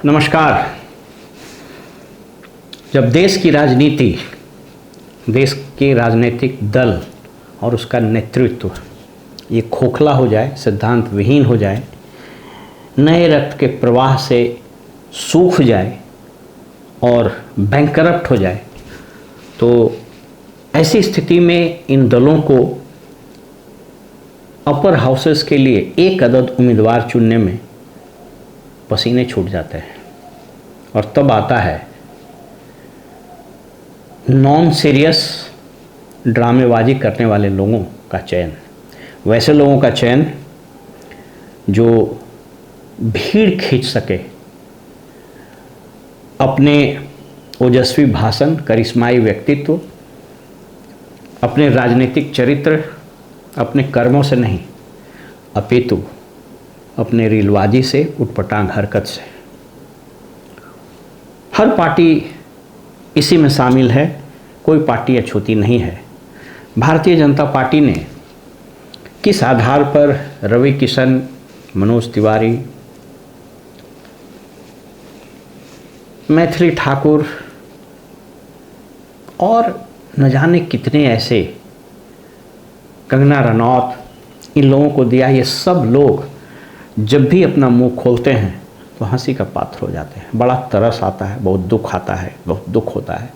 नमस्कार। जब देश की राजनीति, देश के राजनीतिक दल और उसका नेतृत्व ये खोखला हो जाए, सिद्धांत विहीन हो जाए, नए रक्त के प्रवाह से सूख जाए और बैंकरप्ट हो जाए, तो ऐसी स्थिति में इन दलों को अपर हाउसेस के लिए एक अदद उम्मीदवार चुनने में पसीने छूट जाते हैं। और तब आता है नॉन सीरियस ड्रामेबाजी करने वाले लोगों का चयन, वैसे लोगों का चयन जो भीड़ खींच सके, अपने ओजस्वी भाषण, करिश्माई व्यक्तित्व, अपने राजनीतिक चरित्र, अपने कर्मों से नहीं अपितु अपने रीलबाजी से, उटपटांग हरकत से। हर पार्टी इसी में शामिल है, कोई पार्टी अछूती नहीं है। भारतीय जनता पार्टी ने किस आधार पर रवि किशन, मनोज तिवारी, मैथिली ठाकुर और न जाने कितने ऐसे, कंगना रनौत, इन लोगों को दिया। ये सब लोग जब भी अपना मुंह खोलते हैं तो हंसी का पात्र हो जाते हैं। बड़ा तरस आता है, बहुत दुख आता है, बहुत दुख होता है।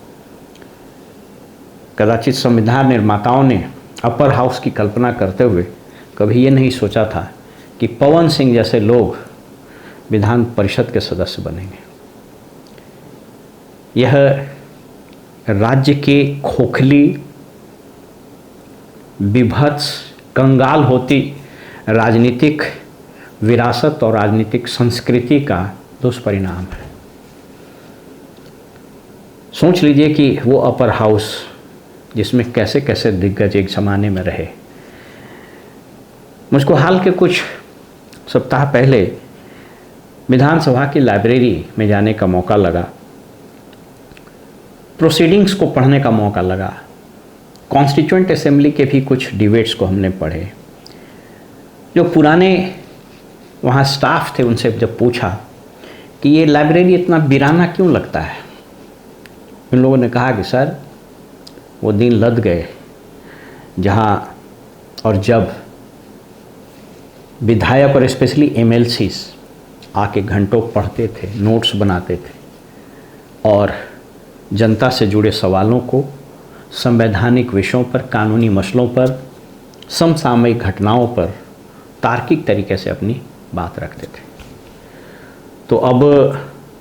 कदाचित संविधान निर्माताओं ने अपर हाउस की कल्पना करते हुए कभी ये नहीं सोचा था कि पवन सिंह जैसे लोग विधान परिषद के सदस्य बनेंगे। यह राज्य के खोखली, विभत्स, कंगाल होती राजनीतिक विरासत और राजनीतिक संस्कृति का दुष्परिणाम है। सोच लीजिए कि वो अपर हाउस जिसमें कैसे कैसे दिग्गज एक ज़माने में रहे। मुझको हाल के कुछ सप्ताह पहले विधानसभा की लाइब्रेरी में जाने का मौका लगा, प्रोसीडिंग्स को पढ़ने का मौका लगा, कॉन्स्टिट्यूएंट असेंबली के भी कुछ डिबेट्स को हमने पढ़े। जो पुराने वहाँ स्टाफ थे उनसे जब पूछा कि ये लाइब्रेरी इतना वीराना क्यों लगता है, उन लोगों ने कहा कि सर वो दिन लद गए जहाँ और जब विधायक और स्पेशली एमएलसीज आके घंटों पढ़ते थे, नोट्स बनाते थे और जनता से जुड़े सवालों को, संवैधानिक विषयों पर, कानूनी मसलों पर, समसामयिक घटनाओं पर तार्किक तरीके से अपनी बात रखते थे। तो अब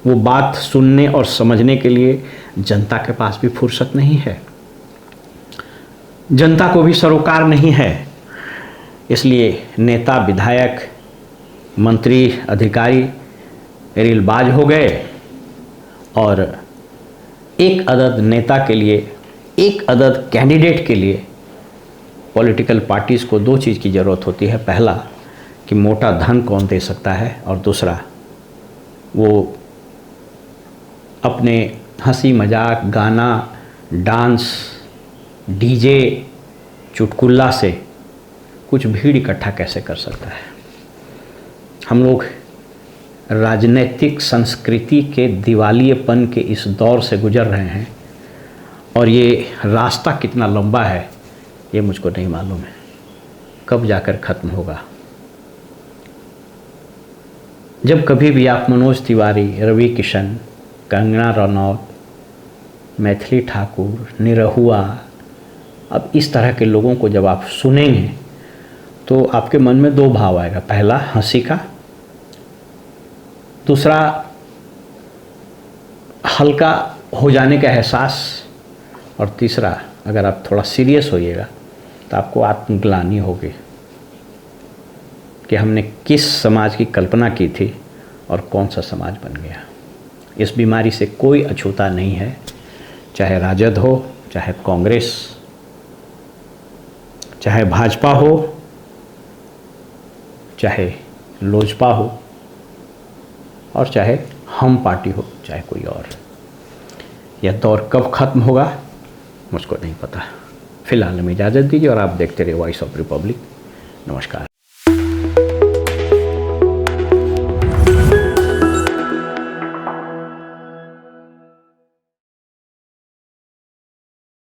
वो बात सुनने और समझने के लिए जनता के पास भी फुर्सत नहीं है, जनता को भी सरोकार नहीं है। इसलिए नेता, विधायक, मंत्री, अधिकारी रीलबाज हो गए और एक अदद नेता के लिए, एक अदद कैंडिडेट के लिए पॉलिटिकल पार्टीज़ को दो चीज़ की ज़रूरत होती है। पहला कि मोटा धन कौन दे सकता है, और दूसरा वो अपने हंसी मजाक, गाना, डांस, डीजे, चुटकुल्ला से कुछ भीड़ इकट्ठा कैसे कर सकता है। हम लोग राजनीतिक संस्कृति के दिवालियेपन के इस दौर से गुजर रहे हैं और ये रास्ता कितना लंबा है ये मुझको नहीं मालूम है, कब जाकर ख़त्म होगा। जब कभी भी आप मनोज तिवारी, रवि किशन, कंगना रनौत, मैथिली ठाकुर, निरहुआ, अब इस तरह के लोगों को जब आप सुनेंगे तो आपके मन में दो भाव आएगा। पहला हंसी का, दूसरा हल्का हो जाने का एहसास, और तीसरा अगर आप थोड़ा सीरियस होइएगा तो आपको आत्मग्लानि होगी कि हमने किस समाज की कल्पना की थी और कौन सा समाज बन गया। इस बीमारी से कोई अछूता नहीं है, चाहे राजद हो, चाहे कांग्रेस, चाहे भाजपा हो, चाहे लोजपा हो, और चाहे हम पार्टी हो, चाहे कोई और। यह दौर कब खत्म होगा मुझको नहीं पता। फिलहाल हमें इजाज़त दीजिए और आप देखते रहिए वॉइस ऑफ रिपब्लिक। नमस्कार।